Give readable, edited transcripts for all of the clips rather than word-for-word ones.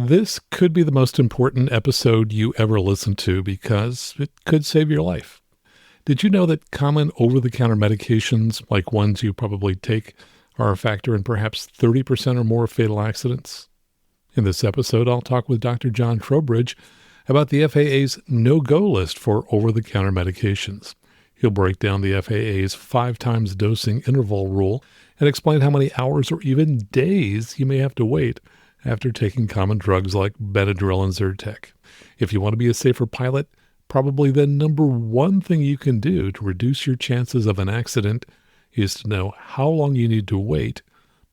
This could be the most important episode you ever listen to because it could save your life. Did you know that common over-the-counter medications, like ones you probably take, are a factor in perhaps 30% or more fatal accidents? In this episode, I'll talk with Dr. John Trowbridge about the FAA's no-go list for over-the-counter medications. He'll break down the FAA's 5 times dosing interval rule and explain how many hours or even days you may have to wait after taking common drugs like Benadryl and Zyrtec. If you want to be a safer pilot, probably the number one thing you can do to reduce your chances of an accident is to know how long you need to wait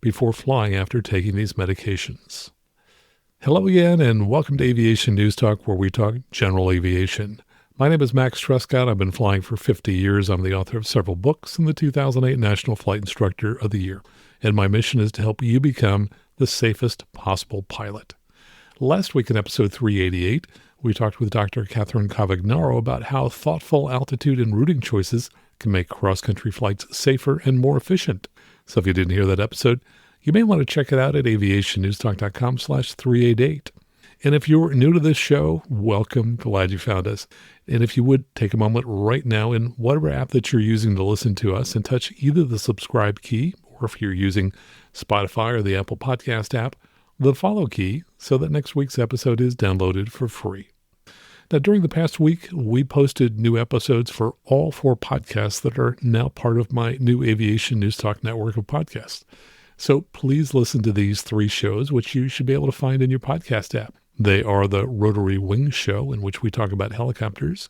before flying after taking these medications. Hello again, and welcome to Aviation News Talk, where we talk general aviation. My name is Max Trescott. I've been flying for 50 years. I'm the author of several books and the 2008 National Flight Instructor of the Year. And my mission is to help you become the safest possible pilot. Last week in episode 388, we talked with Dr. Catherine Cavagnaro about how thoughtful altitude and routing choices can make cross-country flights safer and more efficient. So if you didn't hear that episode, you may want to check it out at aviationnewstalk.com/388. And if you're new to this show, welcome. Glad you found us. And if you would take a moment right now in whatever app that you're using to listen to us and touch either the subscribe key, or if you're using Spotify or the Apple Podcast app, the follow key so that next week's episode is downloaded for free. Now, during the past week, we posted new episodes for all 4 podcasts that are now part of my new Aviation News Talk network of podcasts. So please listen to these 3 shows, which you should be able to find in your podcast app. They are the Rotary Wing Show, in which we talk about helicopters,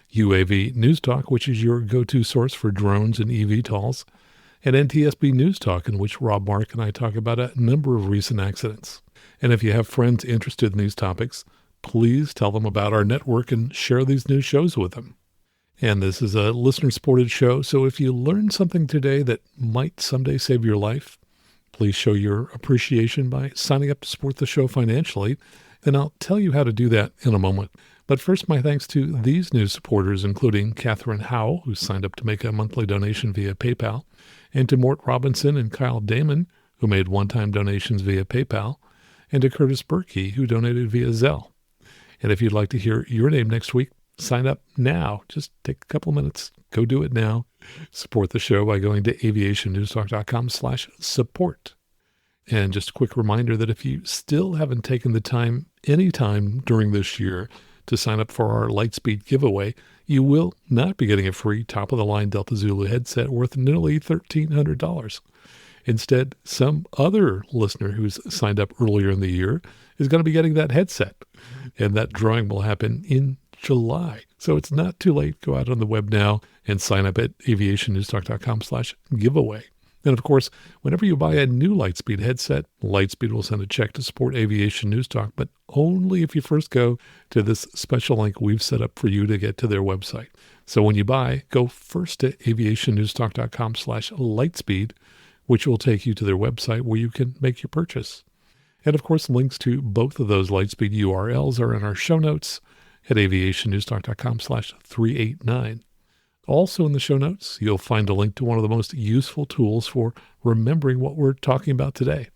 UAV News Talk, which is your go-to source for drones and eVTOLs, and NTSB News Talk, in which Rob Mark and I talk about a number of recent accidents. And if you have friends interested in these topics, please tell them about our network and share these new shows with them. And this is a listener-supported show, so if you learned something today that might someday save your life, please show your appreciation by signing up to support the show financially, and I'll tell you how to do that in a moment. But first, my thanks to these new supporters, including Catherine Howe, who signed up to make a monthly donation via PayPal, and to Mort Robinson and Kyle Damon, who made one-time donations via PayPal, and to Curtis Berkey, who donated via Zelle. And if you'd like to hear your name next week, sign up now. Just take a couple minutes. Go do it now. Support the show by going to aviationnewstalk.com/support. And just a quick reminder that if you still haven't taken the time anytime during this year to sign up for our Lightspeed giveaway, you will not be getting a free top-of-the-line Delta Zulu headset worth nearly $1,300. Instead, some other listener who's signed up earlier in the year is going to be getting that headset. And that drawing will happen in July. So it's not too late. Go out on the web now and sign up at aviationnewstalk.com/giveaway. And of course, whenever you buy a new Lightspeed headset, Lightspeed will send a check to support Aviation News Talk, but only if you first go to this special link we've set up for you to get to their website. So when you buy, go first to aviationnewstalk.com/Lightspeed, which will take you to their website where you can make your purchase. And of course, links to both of those Lightspeed URLs are in our show notes at aviationnewstalk.com/389. Also in the show notes, you'll find a link to one of the most useful tools for remembering what we're talking about today.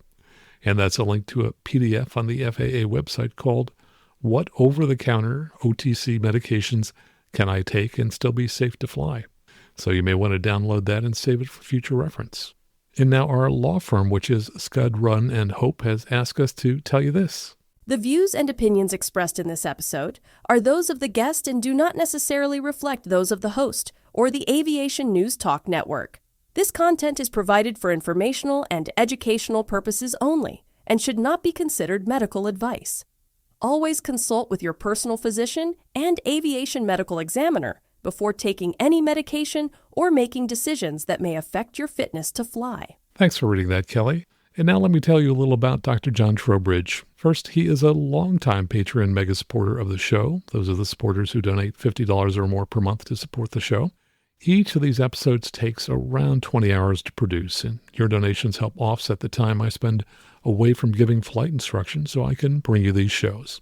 And that's a link to a PDF on the FAA website called What Over-the-Counter OTC Medications Can I Take and Still Be Safe to Fly? So you may want to download that and save it for future reference. And now our law firm, which is Scud, Run, and Hope, has asked us to tell you this. The views and opinions expressed in this episode are those of the guest and do not necessarily reflect those of the host or the Aviation News Talk Network. This content is provided for informational and educational purposes only and should not be considered medical advice. Always consult with your personal physician and Aviation Medical Examiner before taking any medication or making decisions that may affect your fitness to fly. Thanks for reading that, Kelly. And now let me tell you a little about Dr. John Trowbridge. First, he is a longtime patron and mega supporter of the show. Those are the supporters who donate $50 or more per month to support the show. Each of these episodes takes around 20 hours to produce, and your donations help offset the time I spend away from giving flight instruction so I can bring you these shows.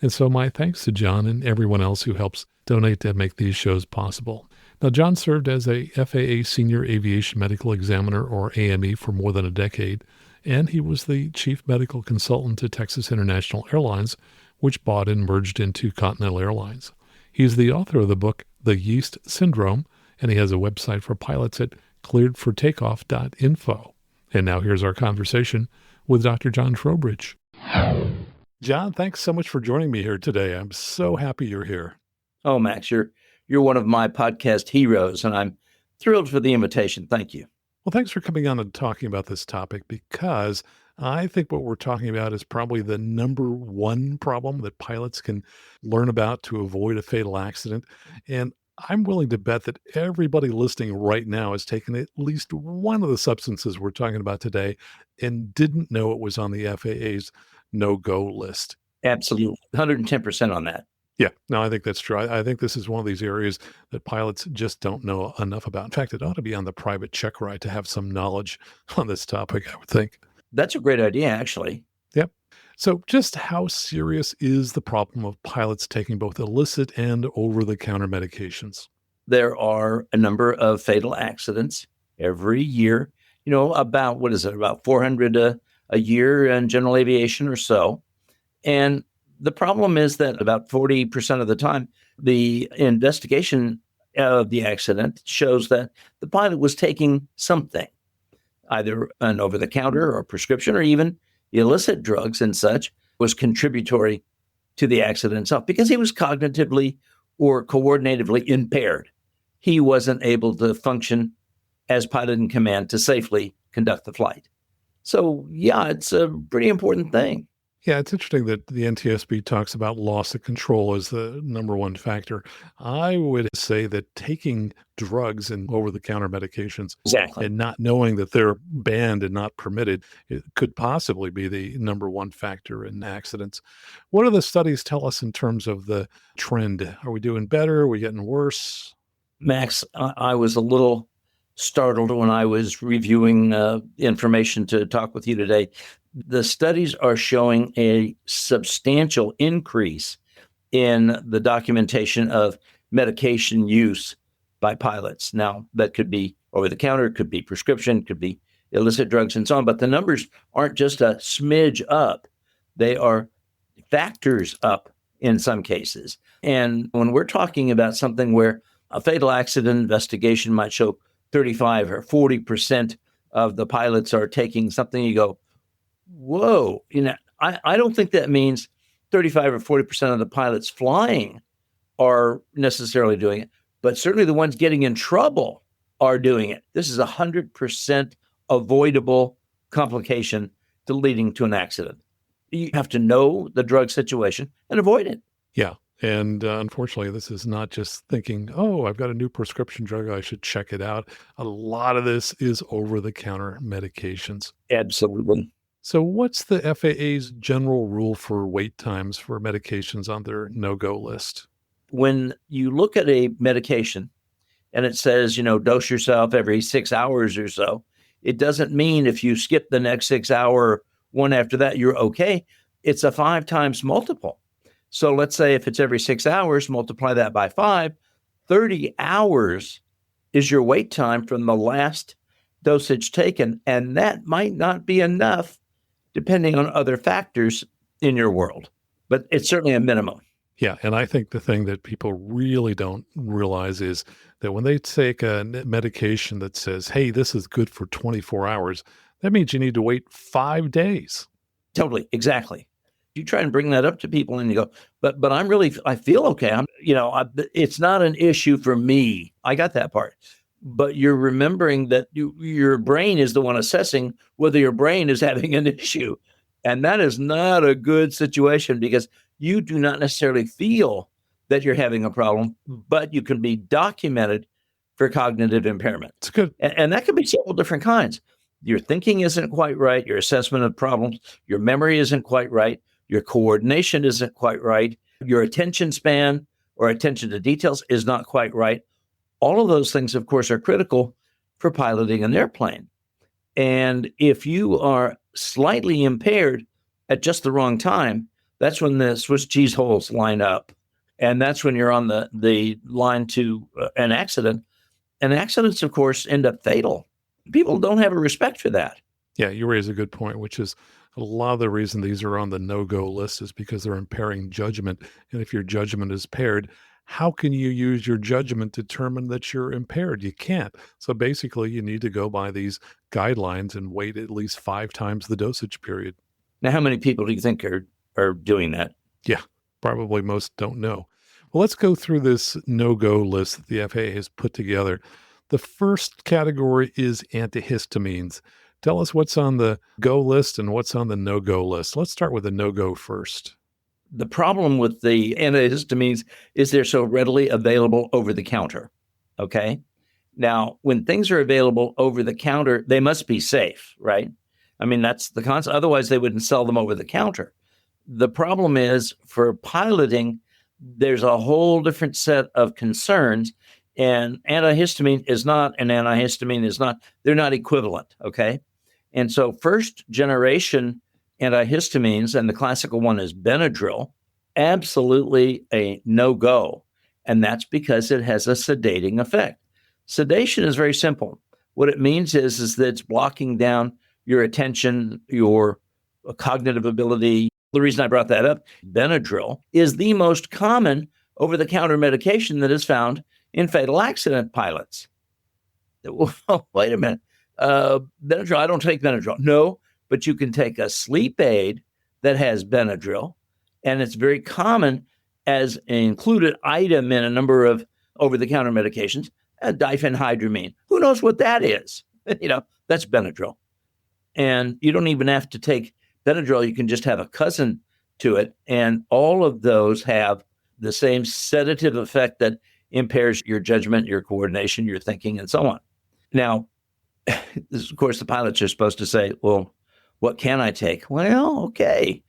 And so my thanks to John and everyone else who helps donate to make these shows possible. Now, John served as a FAA Senior Aviation Medical Examiner, or AME, for more than a decade, and he was the chief medical consultant at Texas International Airlines, which bought and merged into Continental Airlines. He's the author of the book, The Yeast Syndrome, and he has a website for pilots at clearedfortakeoff.info. And now here's our conversation with Dr. John Trowbridge. John, thanks so much for joining me here today. I'm so happy you're here. Oh, Max, you're one of my podcast heroes, and I'm thrilled for the invitation. Thank you. Well, thanks for coming on and talking about this topic, because I think what we're talking about is probably the number one problem that pilots can learn about to avoid a fatal accident. And I'm willing to bet that everybody listening right now has taken at least one of the substances we're talking about today and didn't know it was on the FAA's no-go list. Absolutely. 110% on that. Yeah, no, I think that's true. I think this is one of these areas that pilots just don't know enough about. In fact, it ought to be on the private check ride to have some knowledge on this topic, I would think. That's a great idea, actually. Yep. So just how serious is the problem of pilots taking both illicit and over-the-counter medications? There are a number of fatal accidents every year. About 400 a year in general aviation or so. And the problem is that about 40% of the time, the investigation of the accident shows that the pilot was taking something, either an over-the-counter or prescription or even illicit drugs and such, was contributory to the accident itself because he was cognitively or coordinatively impaired. He wasn't able to function as pilot in command to safely conduct the flight. So, yeah, it's a pretty important thing. Yeah, it's interesting that the NTSB talks about loss of control as the number one factor. I would say that taking drugs and over-the-counter medications Exactly. and not knowing that they're banned and not permitted, it could possibly be the number one factor in accidents. What do the studies tell us in terms of the trend? Are we doing better? Are we getting worse? Max, I was a little startled when I was reviewing information to talk with you today. The studies are showing a substantial increase in the documentation of medication use by pilots. Now, that could be over-the-counter, could be prescription, could be illicit drugs and so on, but the numbers aren't just a smidge up. They are factors up in some cases. And when we're talking about something where a fatal accident investigation might show 35 or 40% of the pilots are taking something, you go, whoa, I don't think that means 35 or 40% of the pilots flying are necessarily doing it, but certainly the ones getting in trouble are doing it. This is 100% avoidable complication to leading to an accident. You have to know the drug situation and avoid it. Yeah. And unfortunately, this is not just thinking, oh, I've got a new prescription drug, I should check it out. A lot of this is over-the-counter medications. Absolutely. So what's the FAA's general rule for wait times for medications on their no-go list? When you look at a medication and it says, dose yourself every 6 hours or so, it doesn't mean if you skip the next 6 hour one after that, you're okay. It's a 5 times multiple. So let's say if it's every 6 hours, multiply that by 5, 30 hours is your wait time from the last dosage taken. And that might not be enough depending on other factors in your world, but it's certainly a minimum. Yeah. And I think the thing that people really don't realize is that when they take a medication that says, hey, this is good for 24 hours, that means you need to wait 5 days. Totally. Exactly. You try and bring that up to people and you go, but I feel okay. It's not an issue for me. I got that part. But you're remembering that your brain is the one assessing whether your brain is having an issue. And that is not a good situation because you do not necessarily feel that you're having a problem, but you can be documented for cognitive impairment. It's good. And that can be several different kinds. Your thinking isn't quite right. Your assessment of problems, your memory isn't quite right. Your coordination isn't quite right. Your attention span or attention to details is not quite right. All of those things, of course, are critical for piloting an airplane. And if you are slightly impaired at just the wrong time, that's when the Swiss cheese holes line up. And that's when you're on the line to an accident. And accidents, of course, end up fatal. People don't have a respect for that. Yeah, you raise a good point, which is a lot of the reason these are on the no-go list is because they're impairing judgment. And if your judgment is impaired, how can you use your judgment to determine that you're impaired? You can't. So basically, you need to go by these guidelines and wait at least 5 times the dosage period. Now, how many people do you think are doing that? Yeah, probably most don't know. Well, let's go through this no-go list that the FAA has put together. The first category is antihistamines. Tell us what's on the go list and what's on the no-go list. Let's start with the no-go first. The problem with the antihistamines is they're so readily available over the counter. Okay. Now, when things are available over the counter, they must be safe, right? I mean, that's the concept. Otherwise, they wouldn't sell them over the counter. The problem is for piloting, there's a whole different set of concerns. And antihistamine is not, and antihistamine is not, they're not equivalent. Okay. And so first generation antihistamines, and the classical one is Benadryl, absolutely a no-go. And that's because it has a sedating effect. Sedation is very simple. What it means is that it's blocking down your attention, your cognitive ability. The reason I brought that up, Benadryl is the most common over-the-counter medication that is found in fatal accident pilots. Well, wait a minute. Benadryl, I don't take Benadryl. No, but you can take a sleep aid that has Benadryl, and it's very common as an included item in a number of over-the-counter medications, diphenhydramine. Who knows what that is? That's Benadryl. And you don't even have to take Benadryl. You can just have a cousin to it. And all of those have the same sedative effect that impairs your judgment, your coordination, your thinking, and so on. Now, of course, the pilots are supposed to say, well, what can I take? Well, okay.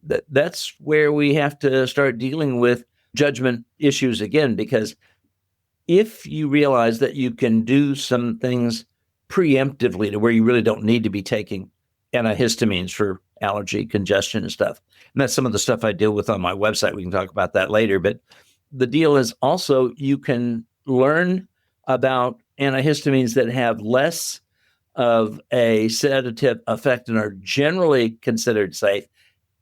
That's where we have to start dealing with judgment issues again, because if you realize that you can do some things preemptively to where you really don't need to be taking antihistamines for allergy, congestion, and stuff, and that's some of the stuff I deal with on my website. We can talk about that later. But the deal is also you can learn about antihistamines that have less of a sedative effect and are generally considered safe.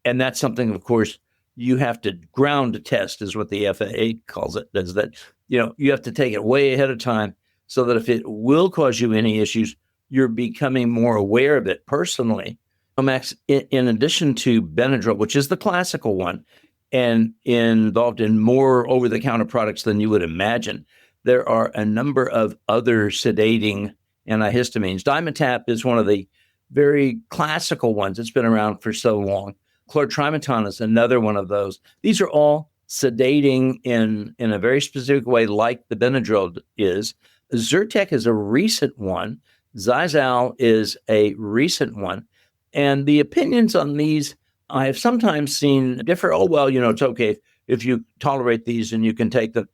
And that's something, of course, you have to ground test, is what the FAA calls it. Is that, you have to take it way ahead of time so that if it will cause you any issues, you're becoming more aware of it personally. Max, in addition to Benadryl, which is the classical one and involved in more over-the-counter products than you would imagine, there are a number of other sedating antihistamines. Dimetapp is one of the very classical ones. It's been around for so long. Chlortrimeton is another one of those. These are all sedating in a very specific way, like the Benadryl is. Zyrtec is a recent one. Zylsal is a recent one. And the opinions on these, I have sometimes seen differ. Oh, well, it's okay if you tolerate these and you can take them.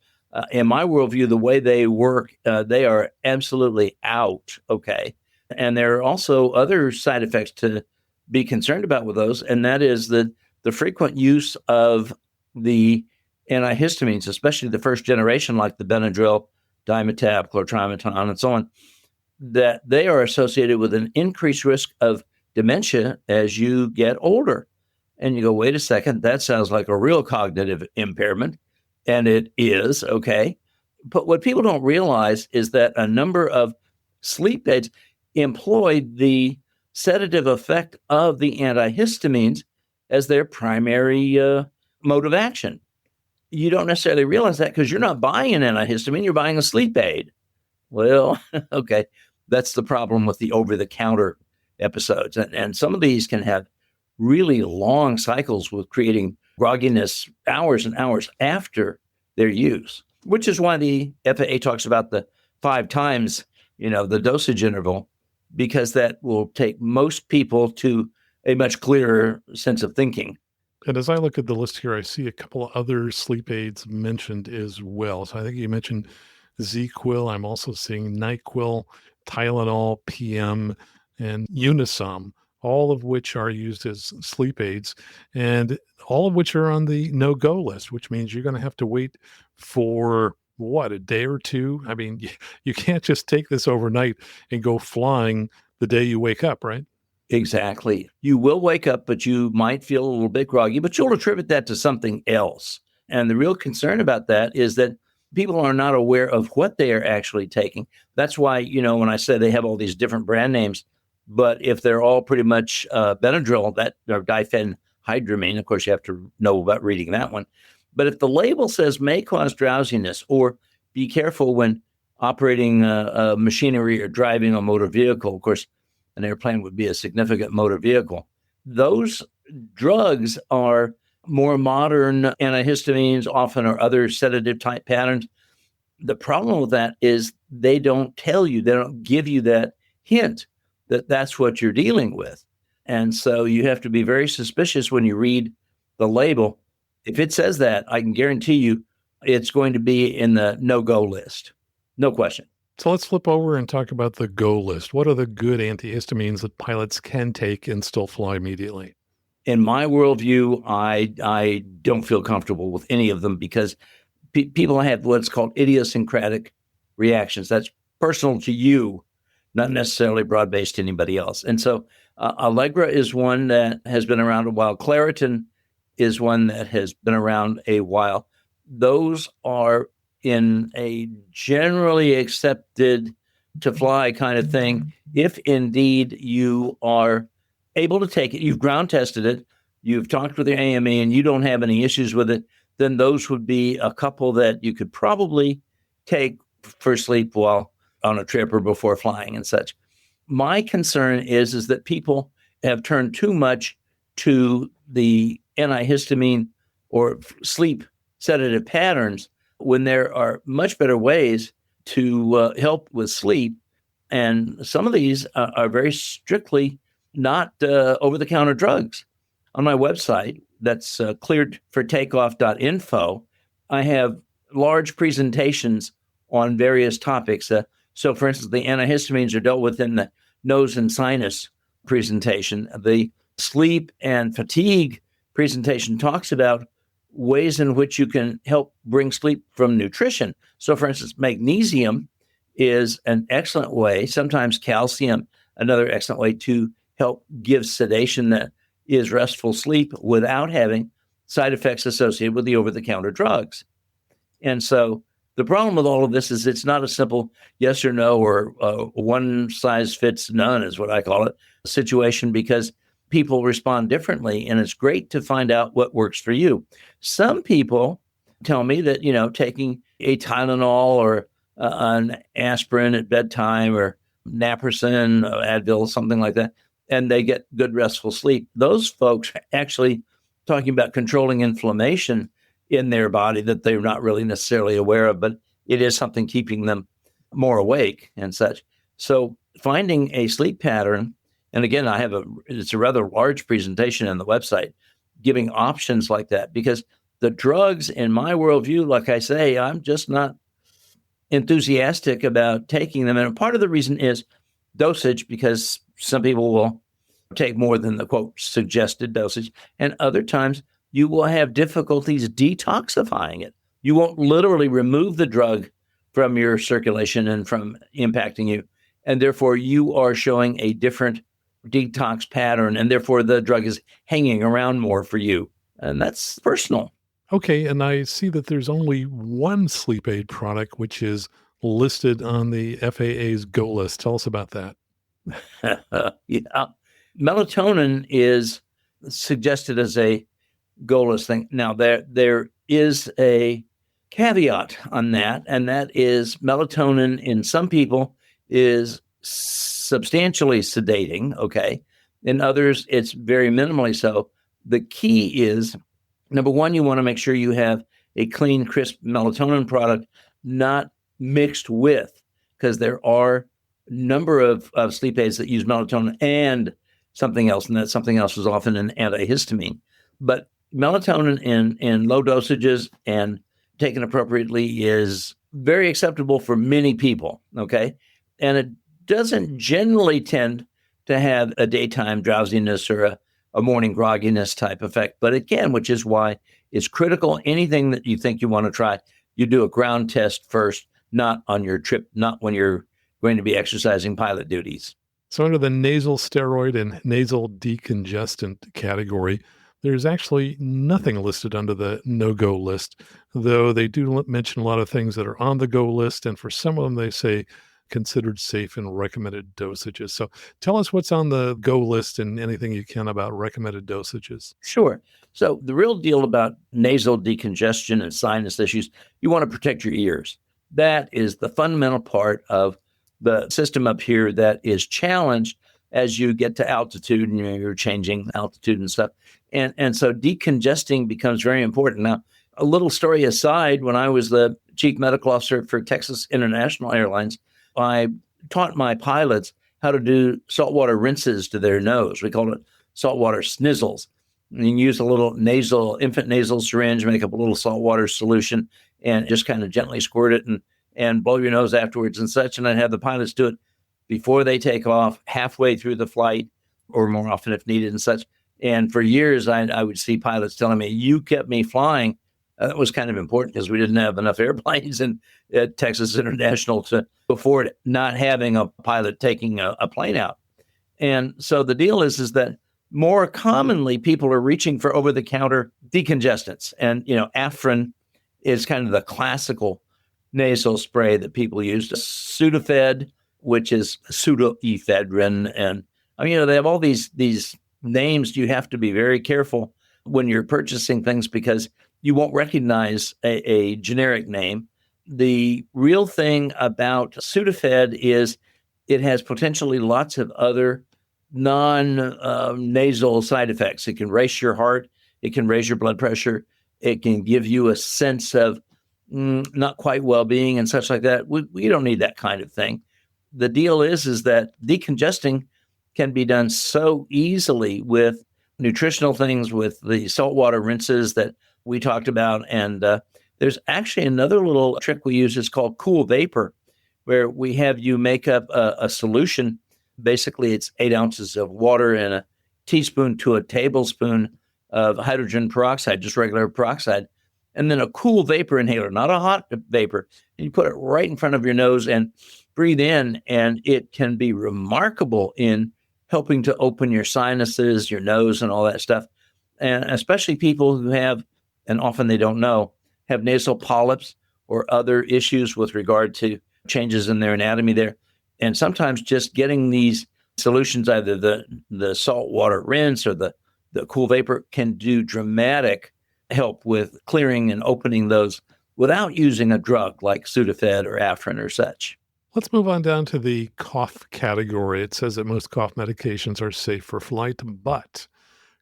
In my worldview, the way they work, they are absolutely out. Okay. And there are also other side effects to be concerned about with those. And that is that the frequent use of the antihistamines, especially the first generation, like the Benadryl, Dimetapp, Chlortrimeton, and so on, that they are associated with an increased risk of dementia as you get older. And you go, wait a second, that sounds like a real cognitive impairment. And it is, okay. But what people don't realize is that a number of sleep aids employ the sedative effect of the antihistamines as their primary mode of action. You don't necessarily realize that because you're not buying an antihistamine, you're buying a sleep aid. Well, okay, that's the problem with the over-the-counter episodes. And some of these can have really long cycles with creating grogginess hours and hours after their use, which is why the FAA talks about the 5 times, the dosage interval, because that will take most people to a much clearer sense of thinking. And as I look at the list here, I see a couple of other sleep aids mentioned as well. So I think you mentioned ZQuil. I'm also seeing NyQuil, Tylenol, PM, and Unisom, all of which are used as sleep aids, and all of which are on the no-go list, which means you're going to have to wait for, a day or two? I mean, you can't just take this overnight and go flying the day you wake up, right? Exactly. You will wake up, but you might feel a little bit groggy, but you'll attribute that to something else. And the real concern about that is that people are not aware of what they are actually taking. That's why, when I say they have all these different brand names, but if they're all pretty much Benadryl, or diphenhydramine, of course, you have to know about reading that one. But if the label says may cause drowsiness, or be careful when operating machinery or driving a motor vehicle, of course, an airplane would be a significant motor vehicle. Those drugs are more modern antihistamines, often, or other sedative type patterns. The problem with that is they don't tell you, they don't give you that hint that that's what you're dealing with. And so you have to be very suspicious when you read the label. If it says that, I can guarantee you it's going to be in the no-go list. No question. So let's flip over and talk about the go list. What are the good antihistamines that pilots can take and still fly immediately? In my worldview, I don't feel comfortable with any of them because people have what's called idiosyncratic reactions. That's personal to you, not necessarily broad-based to anybody else. And so Allegra is one that has been around a while. Claritin is one that has been around a while. Those are in a generally accepted to fly kind of thing. If indeed you are able to take it, you've ground tested it, you've talked with your AME and you don't have any issues with it, then those would be a couple that you could probably take for sleep while on a trip or before flying and such. My concern is that people have turned too much to the antihistamine or sleep sedative patterns when there are much better ways to help with sleep. And some of these are very strictly not over-the-counter drugs. On my website, that's clearedfortakeoff.info, I have large presentations on various topics. So, for instance, the antihistamines are dealt with in the nose and sinus presentation. The sleep and fatigue presentation talks about ways in which you can help bring sleep from nutrition. So, for instance, magnesium is an excellent way, sometimes calcium, another excellent way to help give sedation that is restful sleep without having side effects associated with the over-the-counter drugs. And so the problem with all of this is it's not a simple yes or no or one size fits none is what I call it situation, because people respond differently, and it's great to find out what works for you. Some people tell me that, taking a Tylenol or an aspirin at bedtime or naproxen, Advil, something like that, and they get good restful sleep. Those folks are actually talking about controlling inflammation in their body that they're not really necessarily aware of, but it is something keeping them more awake and such. So finding a sleep pattern, and again, it's a rather large presentation on the website, giving options like that, because the drugs in my worldview, like I say, I'm just not enthusiastic about taking them. And part of the reason is dosage, because some people will take more than the quote suggested dosage. And other times you will have difficulties detoxifying it. You won't literally remove the drug from your circulation and from impacting you. And therefore you are showing a different detox pattern, and therefore the drug is hanging around more for you. And that's personal. Okay, and I see that there's only one sleep aid product which is listed on the FAA's go list. Tell us about that. Yeah. Melatonin is suggested as a go list thing. Now, there is a caveat on that, and that is melatonin in some people is substantially sedating, okay? In others, it's very minimally so. The key is, number one, you want to make sure you have a clean, crisp melatonin product, not mixed with, because there are a number of sleep aids that use melatonin and something else, and that something else is often an antihistamine. But melatonin in low dosages and taken appropriately is very acceptable for many people, okay? And it doesn't generally tend to have a daytime drowsiness or a morning grogginess type effect. But again, which is why it's critical, anything that you think you want to try, you do a ground test first, not on your trip, not when you're going to be exercising pilot duties. So under the nasal steroid and nasal decongestant category, there's actually nothing listed under the no-go list, though they do mention a lot of things that are on the go list, and for some of them they say considered safe and recommended dosages. So tell us what's on the go list and anything you can about recommended dosages. Sure. So the real deal about nasal decongestion and sinus issues, you want to protect your ears. That is the fundamental part of the system up here that is challenged as you get to altitude and you're changing altitude and stuff. And so decongesting becomes very important. Now, a little story aside, when I was the chief medical officer for Texas International Airlines, I taught my pilots how to do saltwater rinses to their nose. We called it saltwater snizzles. And you use a little infant nasal syringe, make up a little saltwater solution, and just kind of gently squirt it and blow your nose afterwards and such. And I'd have the pilots do it before they take off, halfway through the flight, or more often if needed and such. And for years, I would see pilots telling me, "You kept me flying." That was kind of important because we didn't have enough airplanes at Texas International to afford not having a pilot taking a plane out. And so the deal is that more commonly people are reaching for over-the-counter decongestants. And, Afrin is kind of the classical nasal spray that people use. Sudafed, which is pseudoephedrine. And, they have all these names. You have to be very careful when you're purchasing things because you won't recognize a generic name. The real thing about Sudafed is it has potentially lots of other non-nasal side effects. It can race your heart. It can raise your blood pressure. It can give you a sense of not quite well-being and such like that. We don't need that kind of thing. The deal is that decongesting can be done so easily with nutritional things, with the saltwater rinses that we talked about. And there's actually another little trick we use. It's called cool vapor, where we have you make up a solution. Basically, it's 8 ounces of water and a teaspoon to a tablespoon of hydrogen peroxide, just regular peroxide, and then a cool vapor inhaler, not a hot vapor. And you put it right in front of your nose and breathe in, and it can be remarkable in helping to open your sinuses, your nose, and all that stuff. And especially people who have, and often they don't know, have nasal polyps or other issues with regard to changes in their anatomy there. And sometimes just getting these solutions, either the saltwater rinse or the cool vapor, can do dramatic help with clearing and opening those without using a drug like Sudafed or Afrin or such. Let's move on down to the cough category. It says that most cough medications are safe for flight, but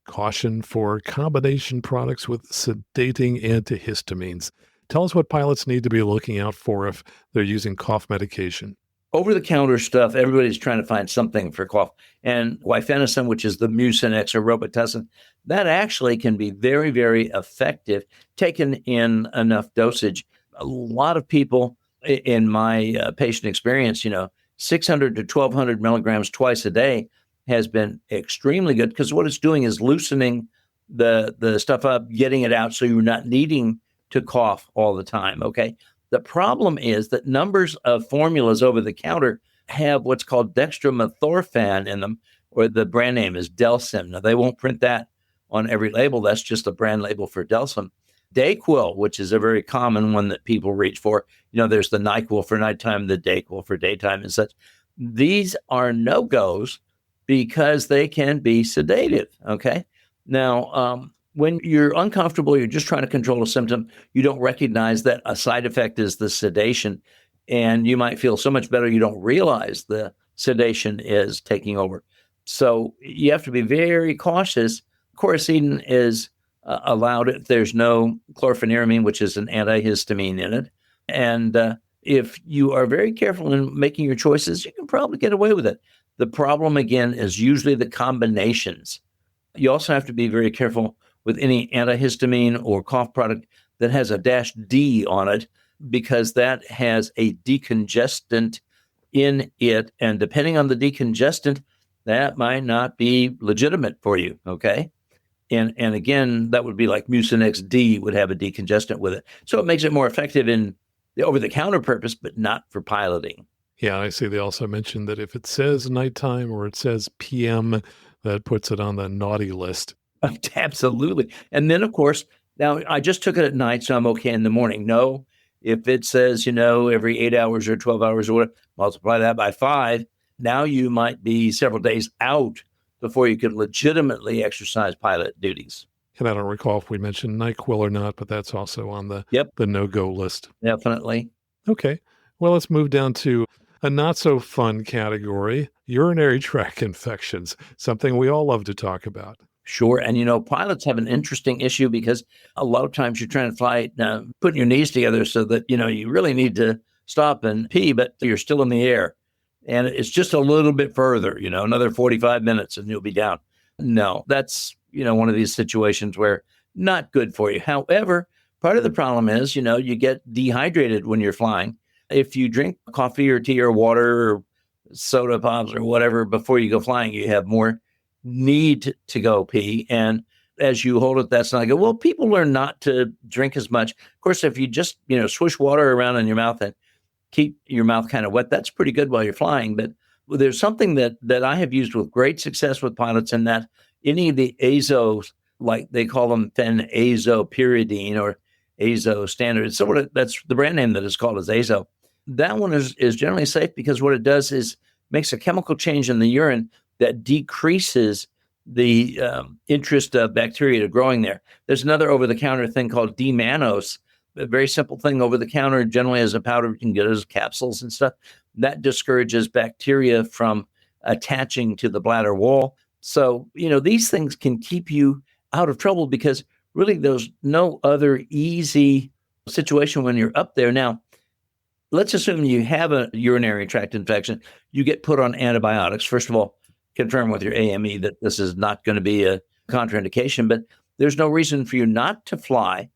caution for combination products with sedating antihistamines. Tell us what pilots need to be looking out for if they're using cough medication. Over-the-counter stuff, everybody's trying to find something for cough. And guaifenesin, which is the MucinX or Robitussin, that actually can be very, very effective taken in enough dosage. A lot of people in my patient experience, 600 to 1,200 milligrams twice a day has been extremely good because what it's doing is loosening the stuff up, getting it out so you're not needing to cough all the time, okay? The problem is that numbers of formulas over the counter have what's called dextromethorphan in them, or the brand name is Delsym. Now, they won't print that on every label. That's just a brand label for Delsym. Dayquil, which is a very common one that people reach for. There's the NyQuil for nighttime, the Dayquil for daytime and such. These are no-goes because they can be sedative, okay? Now, when you're uncomfortable, you're just trying to control a symptom, you don't recognize that a side effect is the sedation, and you might feel so much better you don't realize the sedation is taking over. So you have to be very cautious. Coricidin is allowed if there's no chlorpheniramine, which is an antihistamine in it. And if you are very careful in making your choices, you can probably get away with it. The problem, again, is usually the combinations. You also have to be very careful with any antihistamine or cough product that has a -D on it, because that has a decongestant in it. And depending on the decongestant, that might not be legitimate for you, okay? And again, that would be like MucinX D would have a decongestant with it. So it makes it more effective in the over-the-counter purpose, but not for piloting. Yeah, I see they also mentioned that if it says nighttime or it says PM, that puts it on the naughty list. Absolutely. And then, of course, now I just took it at night, so I'm okay in the morning. No, if it says, every 8 hours or 12 hours or whatever, multiply that by 5, now you might be several days out before you could legitimately exercise pilot duties. And I don't recall if we mentioned NyQuil or not, but that's also on the Yep, no-go list. definitely. Okay. Well, let's move down to a not so fun category, urinary tract infections, something we all love to talk about. Sure. And, pilots have an interesting issue because a lot of times you're trying to fly, putting your knees together so that, you really need to stop and pee, but you're still in the air. And it's just a little bit further, another 45 minutes and you'll be down. No, that's, one of these situations where not good for you. However, part of the problem is, you get dehydrated when you're flying. If you drink coffee or tea or water or soda pops or whatever before you go flying, you have more need to go pee. And as you hold it, that's not good. Well, people learn not to drink as much. Of course, if you just, swish water around in your mouth and keep your mouth kind of wet, that's pretty good while you're flying. But there's something that I have used with great success with pilots, in that any of the azos, like they call them phenazopyridine or azo standard. So that's the brand name that is called as azo. That one is generally safe because what it does is makes a chemical change in the urine that decreases the interest of bacteria to growing there. There's another over-the-counter thing called D-mannose, a very simple thing over-the-counter, generally as a powder. You can get it as capsules and stuff. That discourages bacteria from attaching to the bladder wall. So, these things can keep you out of trouble because really there's no other easy situation when you're up there. Now, let's assume you have a urinary tract infection. You get put on antibiotics. First of all, confirm with your AME that this is not going to be a contraindication, but there's no reason for you not to fly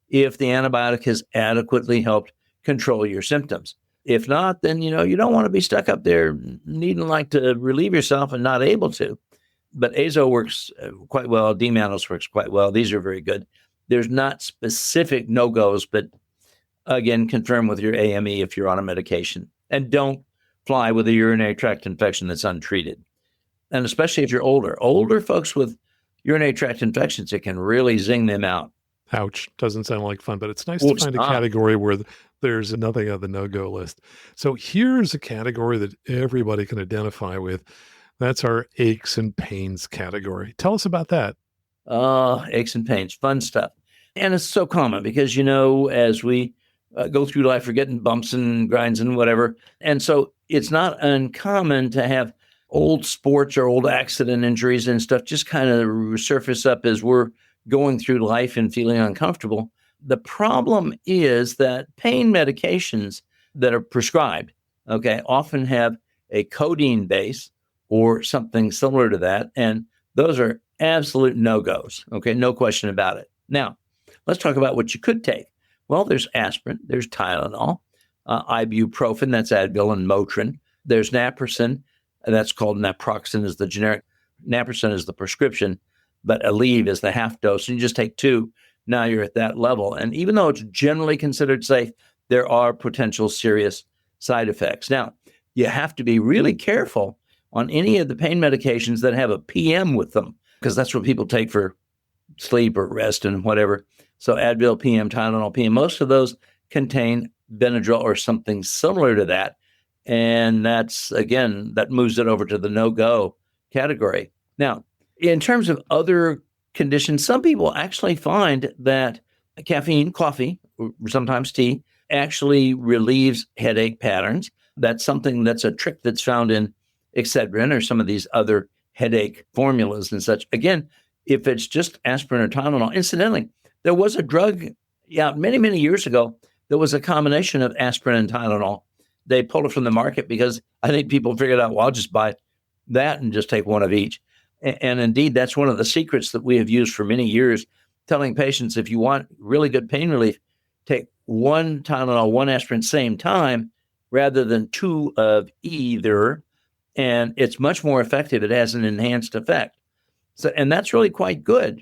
if the antibiotic has adequately helped control your symptoms. If not, then, you don't want to be stuck up there needing to relieve yourself and not able to. But azo works quite well. D-mannose works quite well. These are very good. There's not specific no-goes, but again, confirm with your AME if you're on a medication. And don't fly with a urinary tract infection that's untreated. And especially if you're older folks with urinary tract infections, it can really zing them out. Ouch. Doesn't sound like fun, but it's nice to find a category where there's nothing on the no-go list. So here's a category that everybody can identify with. That's our aches and pains category. Tell us about that. Aches and pains, fun stuff. And it's so common because, as we go through life, we're getting bumps and grinds and whatever. And so it's not uncommon to have old sports or old accident injuries and stuff just kind of surface up as we're going through life and feeling uncomfortable. The problem is that pain medications that are prescribed, often have a codeine base or something similar to that. And those are absolute no-goes. No question about it. Now, let's talk about what you could take. Well, there's aspirin, there's Tylenol, ibuprofen, that's Advil and Motrin. There's naproxen, that's called naproxen is the generic. Naproxen is the prescription, but Aleve is the half dose. And you just take 2. Now you're at that level. And even though it's generally considered safe, there are potential serious side effects. Now, you have to be really careful on any of the pain medications that have a PM with them, because that's what people take for sleep or rest and whatever. So Advil PM, Tylenol PM, most of those contain Benadryl or something similar to that. And that's, again, that moves it over to the no-go category. Now, in terms of other conditions, some people actually find that caffeine, coffee, or sometimes tea, actually relieves headache patterns. That's something that's a trick that's found in Excedrin or some of these other headache formulas and such. Again, if it's just aspirin or Tylenol, incidentally, there was a drug, many, many years ago, there was a combination of aspirin and Tylenol. They pulled it from the market because I think people figured out, well, I'll just buy that and just take one of each. And indeed, that's one of the secrets that we have used for many years, telling patients, if you want really good pain relief, take one Tylenol, one aspirin, same time, rather than 2 of either. And it's much more effective. It has an enhanced effect. So, and that's really quite good.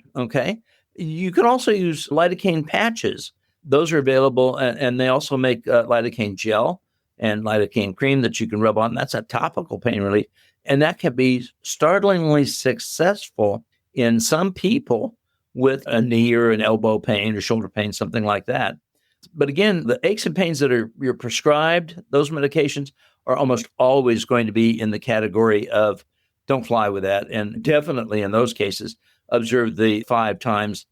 You can also use lidocaine patches. Those are available, and they also make lidocaine gel and lidocaine cream that you can rub on. That's a topical pain relief. And that can be startlingly successful in some people with a knee or an elbow pain or shoulder pain, something like that. But again, the aches and pains that you're prescribed, those medications are almost always going to be in the category of don't fly with that. And definitely in those cases, observe the 5 times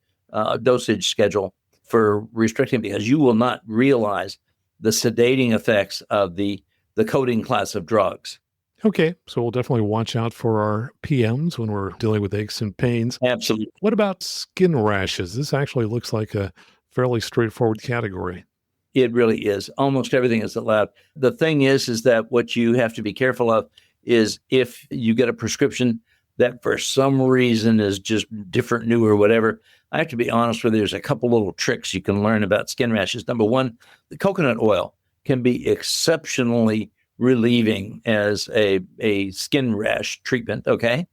dosage schedule for restricting, because you will not realize the sedating effects of the coating class of drugs. Okay, so we'll definitely watch out for our PMs when we're dealing with aches and pains. Absolutely. What about skin rashes? This actually looks like a fairly straightforward category. It really is. Almost everything is allowed. The thing is that what you have to be careful of is if you get a prescription that for some reason is just different, new, or whatever. I have to be honest with you, there's a couple little tricks you can learn about skin rashes. Number one, the coconut oil can be exceptionally relieving as a skin rash treatment, okay?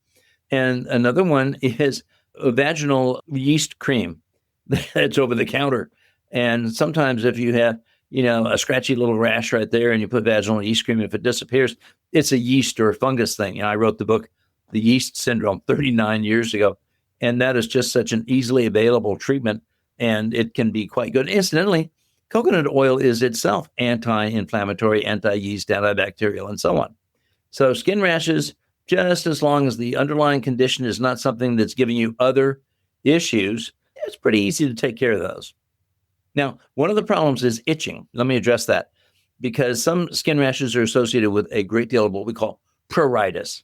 And another one is a vaginal yeast cream that's over the counter. And sometimes if you have, a scratchy little rash right there and you put vaginal yeast cream, if it disappears, it's a yeast or a fungus thing. I wrote the book, The Yeast Syndrome, 39 years ago. And that is just such an easily available treatment, and it can be quite good. Incidentally, coconut oil is itself anti-inflammatory, anti-yeast, antibacterial, and so on. So skin rashes, just as long as the underlying condition is not something that's giving you other issues, it's pretty easy to take care of those. Now, one of the problems is itching. Let me address that, because some skin rashes are associated with a great deal of what we call pruritus.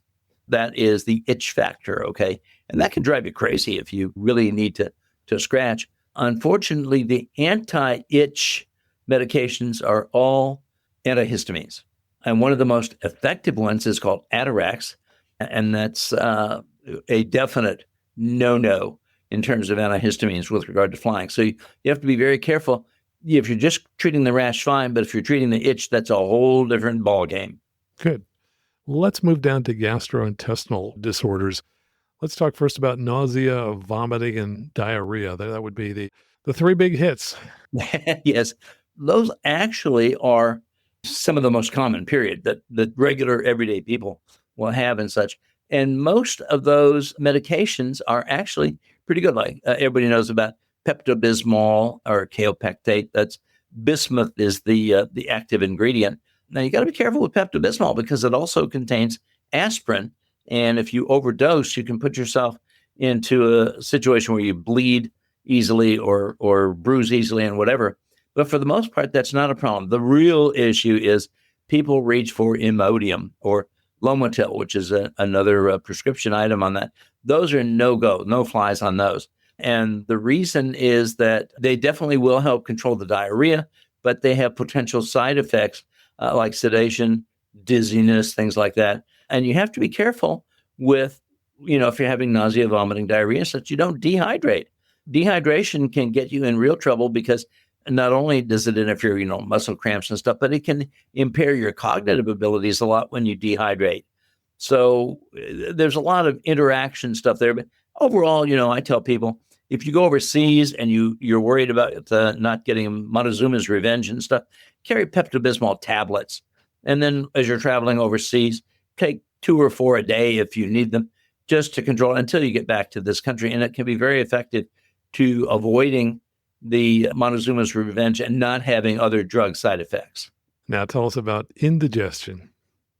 That is the itch factor, okay? And that can drive you crazy if you really need to scratch. Unfortunately, the anti-itch medications are all antihistamines. And one of the most effective ones is called Atarax, and that's a definite no-no in terms of antihistamines with regard to flying. So you have to be very careful. If you're just treating the rash, fine, but if you're treating the itch, that's a whole different ballgame. Good. Let's move down to gastrointestinal disorders. Let's talk first about nausea, vomiting, and diarrhea. That would be the 3 big hits. Yes, those actually are some of the most common, period, that regular everyday people will have and such. And most of those medications are actually pretty good. Like everybody knows about PeptoBismol or kaopectate. That's bismuth is the active ingredient. Now, you got to be careful with PeptoBismol because it also contains aspirin. And if you overdose, you can put yourself into a situation where you bleed easily or bruise easily and whatever. But for the most part, that's not a problem. The real issue is people reach for Imodium or Lomotil, which is another prescription item on that. Those are no-go, no flies on those. And the reason is that they definitely will help control the diarrhea, but they have potential side effects like sedation, dizziness, things like that. And you have to be careful with, if you're having nausea, vomiting, diarrhea, so that you don't dehydrate. Dehydration can get you in real trouble because not only does it interfere, muscle cramps and stuff, but it can impair your cognitive abilities a lot when you dehydrate. So there's a lot of interaction stuff there. But overall, I tell people, if you go overseas and you're worried about not getting Montezuma's revenge and stuff, carry PeptoBismol tablets. And then as you're traveling overseas, take 2 or 4 a day if you need them, just to control until you get back to this country. And it can be very effective to avoiding the Montezuma's revenge and not having other drug side effects. Now tell us about indigestion.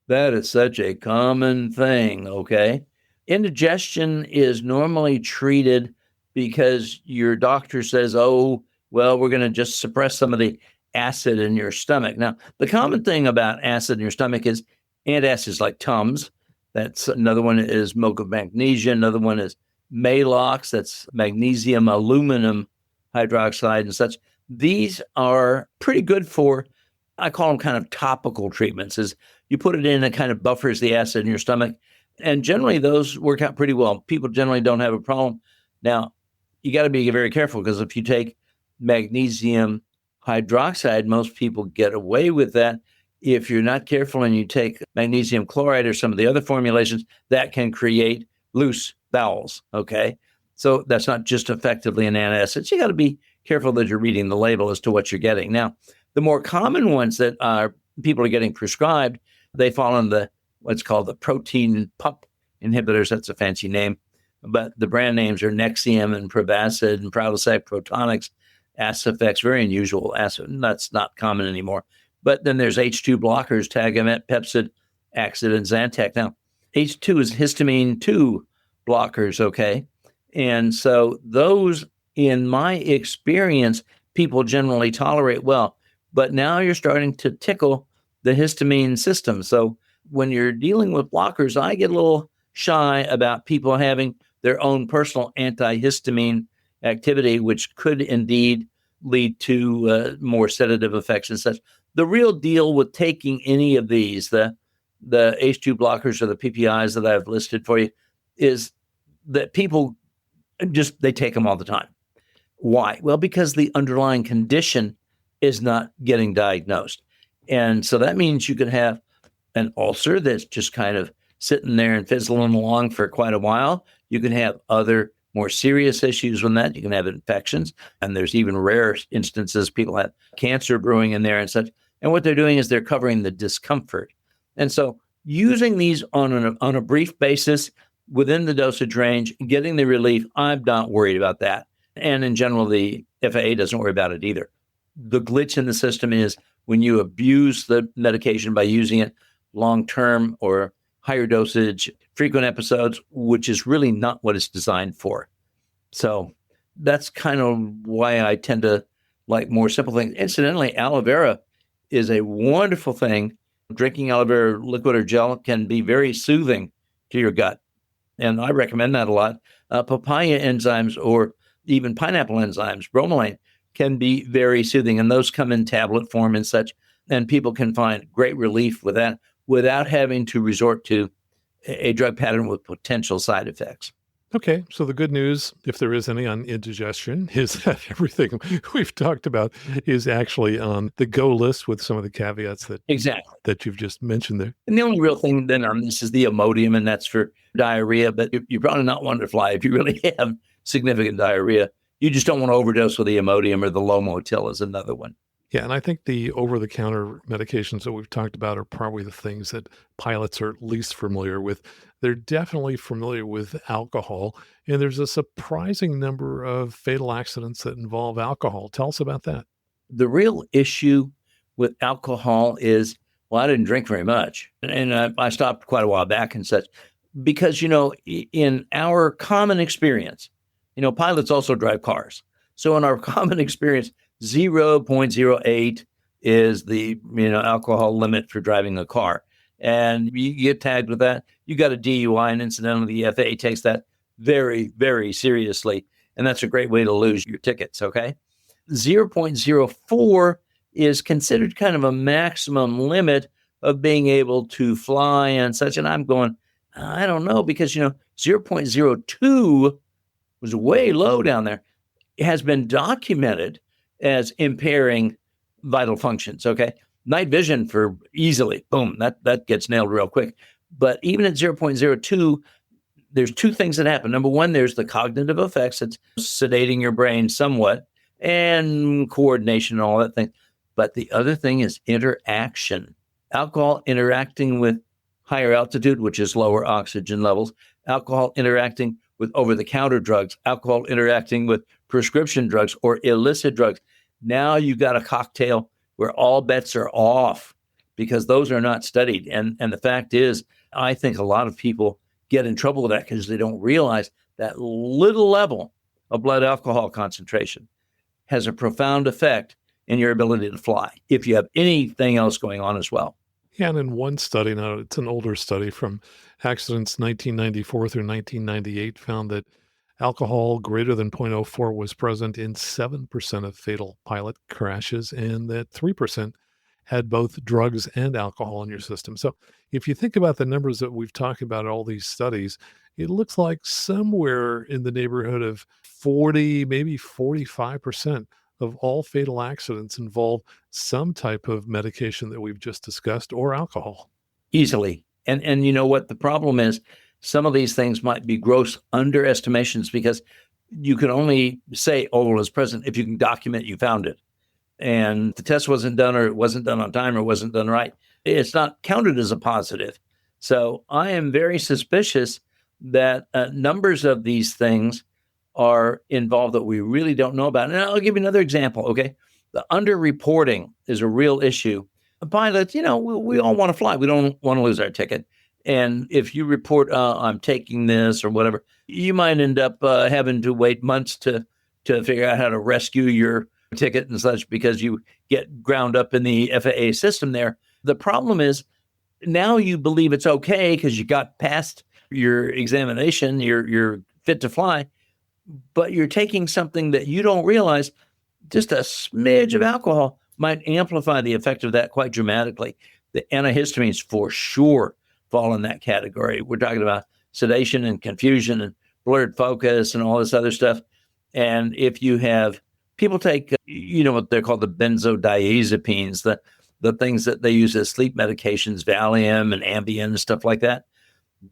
That is such a common thing, okay? Indigestion is normally treated because your doctor says, oh, well, we're going to just suppress some of the acid in your stomach. Now, the common thing about acid in your stomach is antacids like Tums. That's another one is milk of magnesia. Another one is Malox. That's magnesium, aluminum hydroxide and such. These are pretty good for, I call them kind of topical treatments, is you put it in and it kind of buffers the acid in your stomach. And generally those work out pretty well. People generally don't have a problem. Now, you got to be very careful because if you take magnesium hydroxide, most people get away with that. If you're not careful and you take magnesium chloride or some of the other formulations, that can create loose bowels, okay? So that's not just effectively an antacid. So you got to be careful that you're reading the label as to what you're getting. Now, the more common ones that are people are getting prescribed, they fall in what's called the protein pump inhibitors. That's a fancy name. But the brand names are Nexium and Prevacid and Prilosec, Protonix, Acifex, very unusual. That's not common anymore. But then there's H2 blockers, Tagamet, Pepcid, Axid, and Zyrtec. Now, H2 is histamine 2 blockers, okay? And so those, in my experience, people generally tolerate well. But now you're starting to tickle the histamine system. So when you're dealing with blockers, I get a little shy about people having their own personal antihistamine activity, which could indeed lead to more sedative effects and such. The real deal with taking any of these, the H2 blockers or the PPIs that I've listed for you, is that people they take them all the time. Why? Well, because the underlying condition is not getting diagnosed. And so that means you could have an ulcer that's just kind of sitting there and fizzling along for quite a while. You can have other more serious issues with that. You can have infections, and there's even rare instances people have cancer brewing in there and such. And what they're doing is they're covering the discomfort. And so using these on a brief basis within the dosage range, getting the relief, I'm not worried about that. And in general, the FAA doesn't worry about it either. The glitch in the system is when you abuse the medication by using it long-term or higher dosage, frequent episodes, which is really not what it's designed for. So that's kind of why I tend to like more simple things. Incidentally, aloe vera is a wonderful thing. Drinking aloe vera liquid or gel can be very soothing to your gut. And I recommend that a lot. Papaya enzymes or even pineapple enzymes, bromelain, can be very soothing. And those come in tablet form and such. And people can find great relief with that without having to resort to a drug pattern with potential side effects. Okay, so the good news, if there is any on indigestion, is that everything we've talked about is actually on the go list with some of the caveats that you've just mentioned there. And the only real thing then on this is the Imodium, and that's for diarrhea, but you're probably not one to fly if you really have significant diarrhea. You just don't want to overdose with the Imodium, or the Lomotil is another one. Yeah, and I think the over-the-counter medications that we've talked about are probably the things that pilots are least familiar with. They're definitely familiar with alcohol, and there's a surprising number of fatal accidents that involve alcohol. Tell us about that. The real issue with alcohol is, well, I didn't drink very much, and I stopped quite a while back and such, because, in our common experience, pilots also drive cars. So in our common experience, 0.08 is the alcohol limit for driving a car. And you get tagged with that, you got a DUI, and incidentally, the FAA takes that very, very seriously. And that's a great way to lose your tickets, okay? 0.04 is considered kind of a maximum limit of being able to fly and such. And I'm going, I don't know, because, 0.02 was way low down there. It has been documented as impairing vital functions, okay? Night vision for easily, boom, that gets nailed real quick. But even at 0.02, there's two things that happen. Number one, there's the cognitive effects. It's sedating your brain somewhat and coordination and all that thing. But the other thing is interaction. Alcohol interacting with higher altitude, which is lower oxygen levels. Alcohol interacting with over-the-counter drugs. Alcohol interacting with prescription drugs or illicit drugs. Now you've got a cocktail where all bets are off because those are not studied. And the fact is, I think a lot of people get in trouble with that because they don't realize that little level of blood alcohol concentration has a profound effect in your ability to fly if you have anything else going on as well. Yeah, and in one study, now it's an older study from accidents 1994 through 1998, found that alcohol greater than 0.04 was present in 7% of fatal pilot crashes, and that 3% had both drugs and alcohol in your system. So if you think about the numbers that we've talked about in all these studies, it looks like somewhere in the neighborhood of 40, maybe 45% of all fatal accidents involve some type of medication that we've just discussed or alcohol. Easily. And you know what the problem is? Some of these things might be gross underestimations because you can only say, oh, well, it's present if you can document you found it. and the test wasn't done, or it wasn't done on time, or wasn't done right, it's not counted as a positive. So I am very suspicious that numbers of these things are involved that we really don't know about. And I'll give you another example, okay? The underreporting is a real issue. Pilots, we all want to fly. We don't want to lose our ticket. And if you report, I'm taking this or whatever, you might end up having to wait months to figure out how to rescue your ticket and such, because you get ground up in the FAA system there. The problem is now you believe it's okay because you got past your examination, you're fit to fly, but you're taking something that you don't realize. Just a smidge of alcohol might amplify the effect of that quite dramatically. The antihistamines for sure fall in that category. We're talking about sedation and confusion and blurred focus and all this other stuff. And if you have people take, what they're called the benzodiazepines, the things that they use as sleep medications, Valium and Ambien and stuff like that,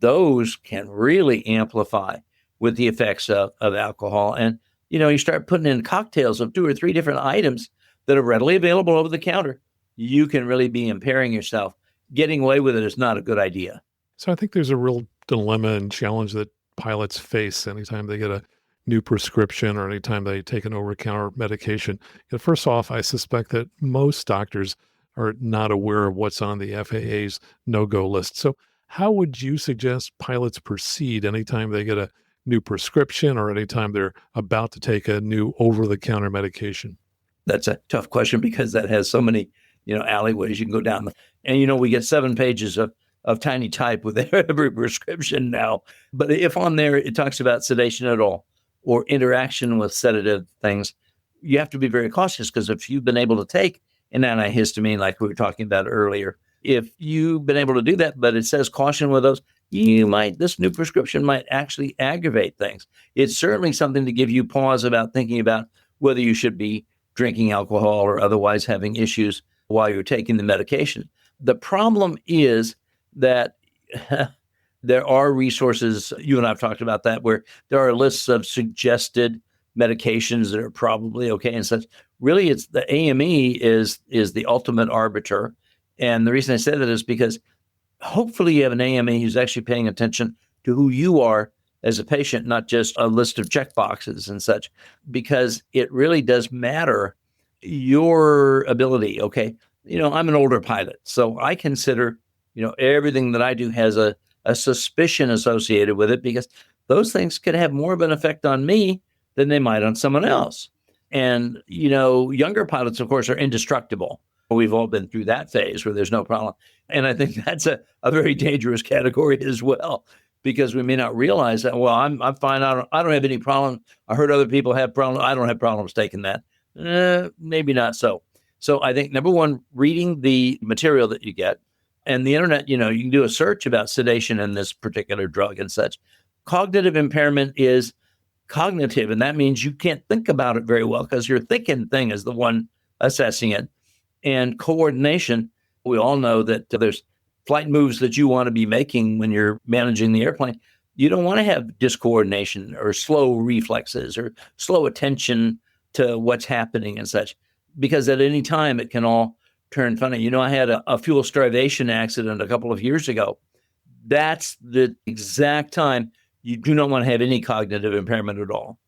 those can really amplify with the effects of alcohol. And, you start putting in cocktails of 2 or 3 different items that are readily available over the counter. You can really be impairing yourself. Getting away with it is not a good idea. So I think there's a real dilemma and challenge that pilots face anytime they get a new prescription or anytime they take an over-the-counter medication. First off, I suspect that most doctors are not aware of what's on the FAA's no-go list. So how would you suggest pilots proceed anytime they get a new prescription or anytime they're about to take a new over-the-counter medication? That's a tough question because that has so many, alleyways you can go down. And, we get 7 pages of tiny type with every prescription now. But if on there it talks about sedation at all or interaction with sedative things, you have to be very cautious, because if you've been able to take an antihistamine like we were talking about earlier, if you've been able to do that, but it says caution with those, this new prescription might actually aggravate things. It's certainly something to give you pause about thinking about whether you should be drinking alcohol or otherwise having issues while you're taking the medication. The problem is that there are resources, you and I have talked about that, where there are lists of suggested medications that are probably okay and such. Really, it's the AME is the ultimate arbiter. And the reason I say that is because hopefully you have an AME who's actually paying attention to who you are as a patient, not just a list of check boxes and such, because it really does matter your ability. Okay. I'm an older pilot, so I consider, everything that I do has a suspicion associated with it, because those things could have more of an effect on me than they might on someone else. And, younger pilots, of course, are indestructible. We've all been through that phase where there's no problem. And I think that's a very dangerous category as well, because we may not realize that, well, I'm fine. I don't have any problem. I heard other people have problems. I don't have problems taking that. Maybe not so. So I think, number one, reading the material that you get, and the internet, you can do a search about sedation and this particular drug and such. Cognitive impairment is cognitive, and that means you can't think about it very well because your thinking thing is the one assessing it. And coordination, we all know that there's flight moves that you want to be making when you're managing the airplane. You don't want to have discoordination or slow reflexes or slow attention to what's happening and such, because at any time it can all turn funny. I had a fuel starvation accident a couple of years ago. That's the exact time you do not want to have any cognitive impairment at all.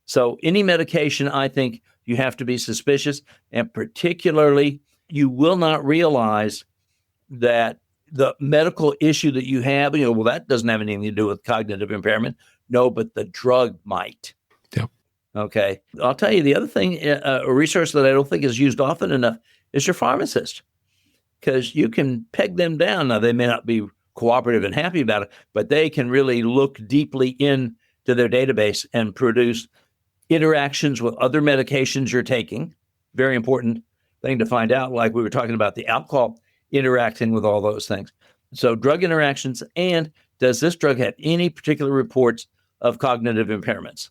So any medication, I think you have to be suspicious, and particularly you will not realize that the medical issue that you have, well, that doesn't have anything to do with cognitive impairment. No, but the drug might. Yep. Okay. I'll tell you the other thing, a resource that I don't think is used often enough is your pharmacist, because you can peg them down. Now, they may not be cooperative and happy about it, but they can really look deeply into their database and produce interactions with other medications you're taking. Very important thing to find out, like we were talking about the alcohol interacting with all those things. So drug interactions, and does this drug have any particular reports of cognitive impairments?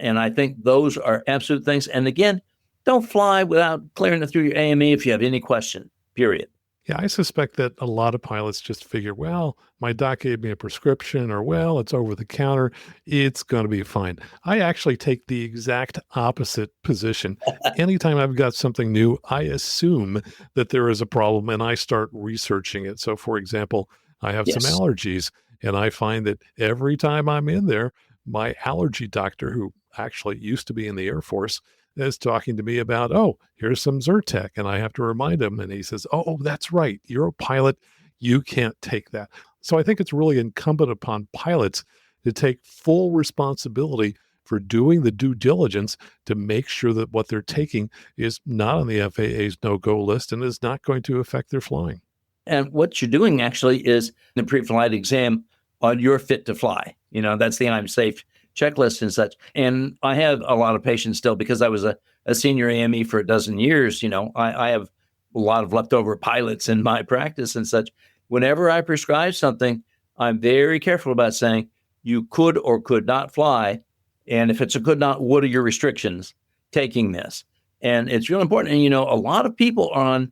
And I think those are absolute things. And again, don't fly without clearing it through your AME if you have any question, period. Yeah, I suspect that a lot of pilots just figure, well, my doc gave me a prescription, or, well, it's over the counter. It's going to be fine. I actually take the exact opposite position. Anytime I've got something new, I assume that there is a problem and I start researching it. So, for example, I have some Yes. allergies, and I find that every time I'm in there, my allergy doctor, who actually used to be in the Air Force, is talking to me about, oh, here's some Zyrtec. And I have to remind him. And he says, oh, that's right. You're a pilot. You can't take that. So I think it's really incumbent upon pilots to take full responsibility for doing the due diligence to make sure that what they're taking is not on the FAA's no-go list and is not going to affect their flying. And what you're doing actually is the pre-flight exam on your fit to fly. That's the I'm safe checklist and such. And I have a lot of patients still because I was a senior AME for a dozen years. I have a lot of leftover pilots in my practice and such. Whenever I prescribe something, I'm very careful about saying you could or could not fly. And if it's a could not, what are your restrictions taking this? And it's real important. And, a lot of people are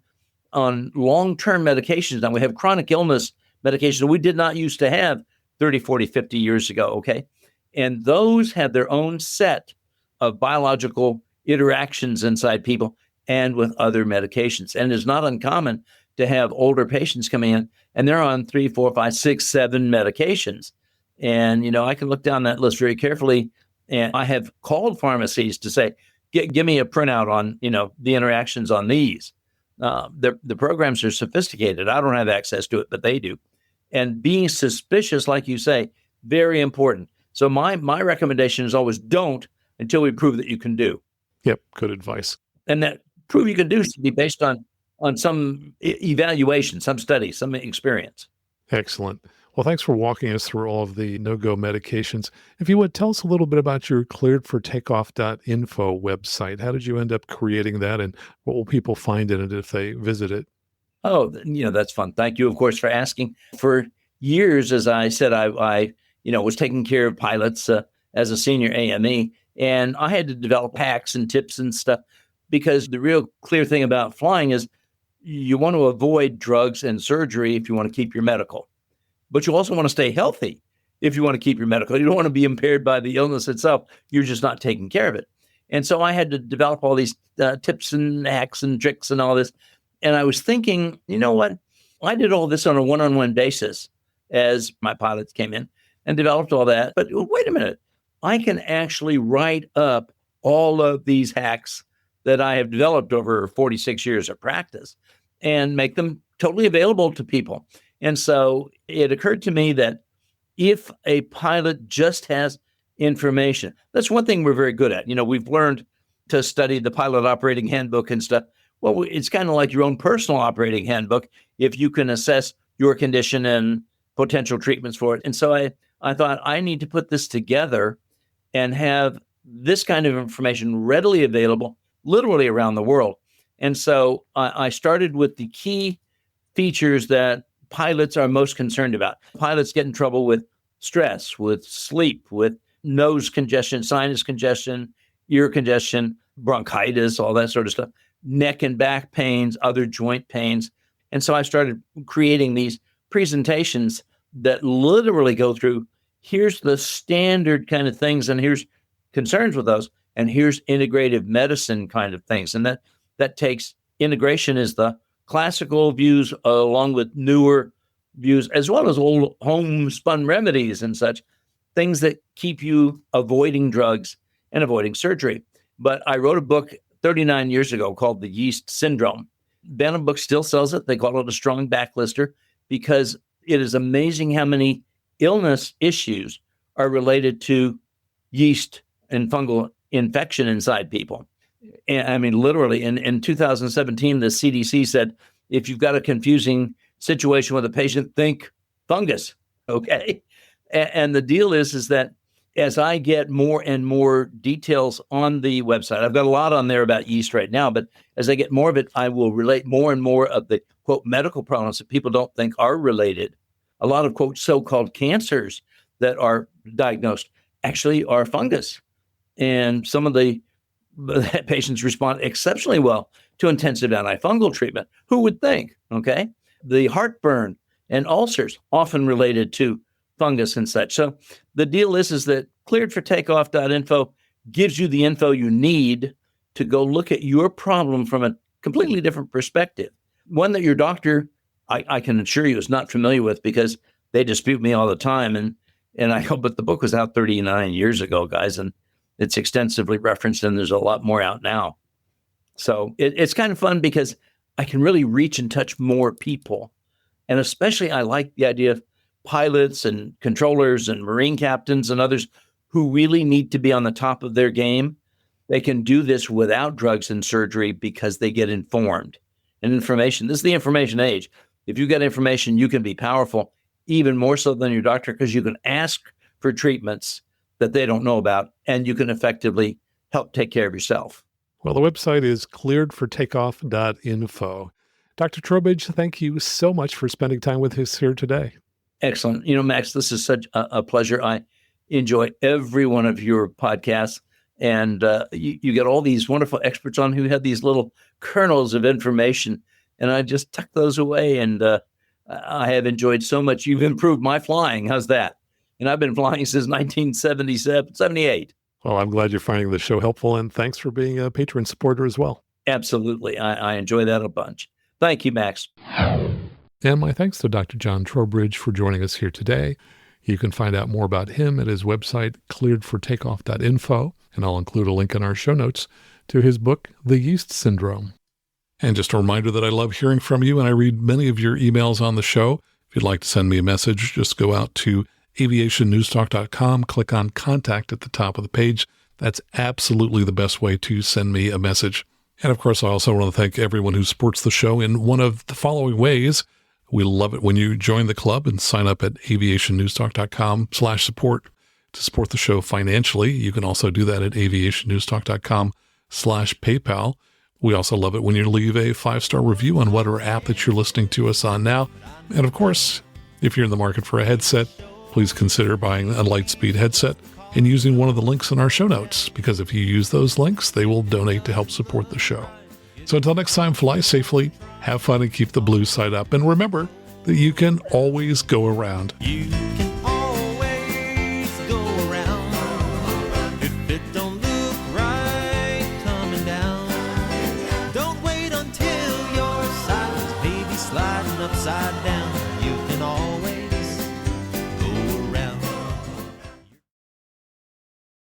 on long-term medications. Now we have chronic illness medications we did not used to have 30, 40, 50 years ago. Okay. And those have their own set of biological interactions inside people and with other medications. And it's not uncommon to have older patients coming in and they're on 3, 4, 5, 6, 7 medications. And, I can look down that list very carefully. And I have called pharmacies to say, give me a printout on, the interactions on these. The programs are sophisticated. I don't have access to it, but they do. And being suspicious, like you say, very important. So my recommendation is always don't until we prove that you can do. Yep, good advice. And that prove you can do should be based on some evaluation, some study, some experience. Excellent. Well, thanks for walking us through all of the no-go medications. If you would, tell us a little bit about your clearedfortakeoff.info website. How did you end up creating that, and what will people find in it if they visit it? Oh, that's fun. Thank you, of course, for asking. For years, as I said, I was taking care of pilots as a senior AME, and I had to develop hacks and tips and stuff because the real clear thing about flying is you want to avoid drugs and surgery if you want to keep your medical, but you also want to stay healthy if you want to keep your medical. You don't want to be impaired by the illness itself. You're just not taking care of it. And so I had to develop all these tips and hacks and tricks and all this. And I was thinking, you know what? I did all this on a one-on-one basis as my pilots came in and developed all that. But wait a minute, I can actually write up all of these hacks that I have developed over 46 years of practice and make them totally available to people. And so it occurred to me that if a pilot just has information, that's one thing we're very good at. We've learned to study the pilot operating handbook and stuff. Well, it's kind of like your own personal operating handbook if you can assess your condition and potential treatments for it. And so I thought I need to put this together and have this kind of information readily available literally around the world. And so I started with the key features that pilots are most concerned about. Pilots get in trouble with stress, with sleep, with nose congestion, sinus congestion, ear congestion, bronchitis, all that sort of stuff, neck and back pains, other joint pains. And so I started creating these presentations that literally go through, here's the standard kind of things, and here's concerns with those, and here's integrative medicine kind of things. And that takes integration is the classical views along with newer views, as well as old homespun remedies and such, things that keep you avoiding drugs and avoiding surgery. But I wrote a book 39 years ago called The Yeast Syndrome. Bantam Books still sells it. They call it a strong backlister because it is amazing how many illness issues are related to yeast and fungal infection inside people. And I mean, literally, in 2017, the CDC said, if you've got a confusing situation with a patient, think fungus, okay? And the deal is that as I get more and more details on the website, I've got a lot on there about yeast right now, but as I get more of it, I will relate more and more of the, quote, medical problems that people don't think are related. A lot of, quote, so-called cancers that are diagnosed actually are fungus. And some of the patients respond exceptionally well to intensive antifungal treatment. Who would think, okay? the heartburn and ulcers, often related to fungus and such. So the deal is that clearedfortakeoff.info gives you the info you need to go look at your problem from a completely different perspective. One that your doctor, I can assure you, is not familiar with, because they dispute me all the time. And I hope, but the book was out 39 years ago, guys, and it's extensively referenced, and there's a lot more out now. So it's kind of fun because I can really reach and touch more people. And especially I like the idea of pilots and controllers and Marine captains and others who really need to be on the top of their game. They can do this without drugs and surgery because they get informed. And information, this is the information age. If you get information, you can be powerful, even more so than your doctor, because you can ask for treatments that they don't know about, and you can effectively help take care of yourself. Well, the website is clearedfortakeoff.info. Dr. Trowbridge, thank you so much for spending time with us here today. Excellent. Max, this is such a pleasure. I enjoy every one of your podcasts, and you get all these wonderful experts on who have these little kernels of information, and I just tuck those away, and I have enjoyed so much. You've improved my flying. How's that? And I've been flying since 1977, 78. Well, I'm glad you're finding the show helpful, and thanks for being a patron supporter as well. Absolutely. I enjoy that a bunch. Thank you, Max. And my thanks to Dr. John Trowbridge for joining us here today. You can find out more about him at his website, clearedfortakeoff.info, and I'll include a link in our show notes to his book, The Yeast Syndrome. And just a reminder that I love hearing from you, and I read many of your emails on the show. If you'd like to send me a message, just go out to aviationnewstalk.com, click on Contact at the top of the page. That's absolutely the best way to send me a message. And of course, I also want to thank everyone who supports the show in one of the following ways. We love it when you join the club and sign up at aviationnewstalk.com/support to support the show financially. You can also do that at aviationnewstalk.com/PayPal. We also love it when you leave a 5-star review on whatever app that you're listening to us on now. And of course, if you're in the market for a headset, please consider buying a Lightspeed headset and using one of the links in our show notes, because if you use those links, they will donate to help support the show. So until next time, fly safely, have fun, and keep the blue side up. And remember that you can always go around. You can always go around. If it don't look right coming down, don't wait until your side's baby sliding upside down. You can always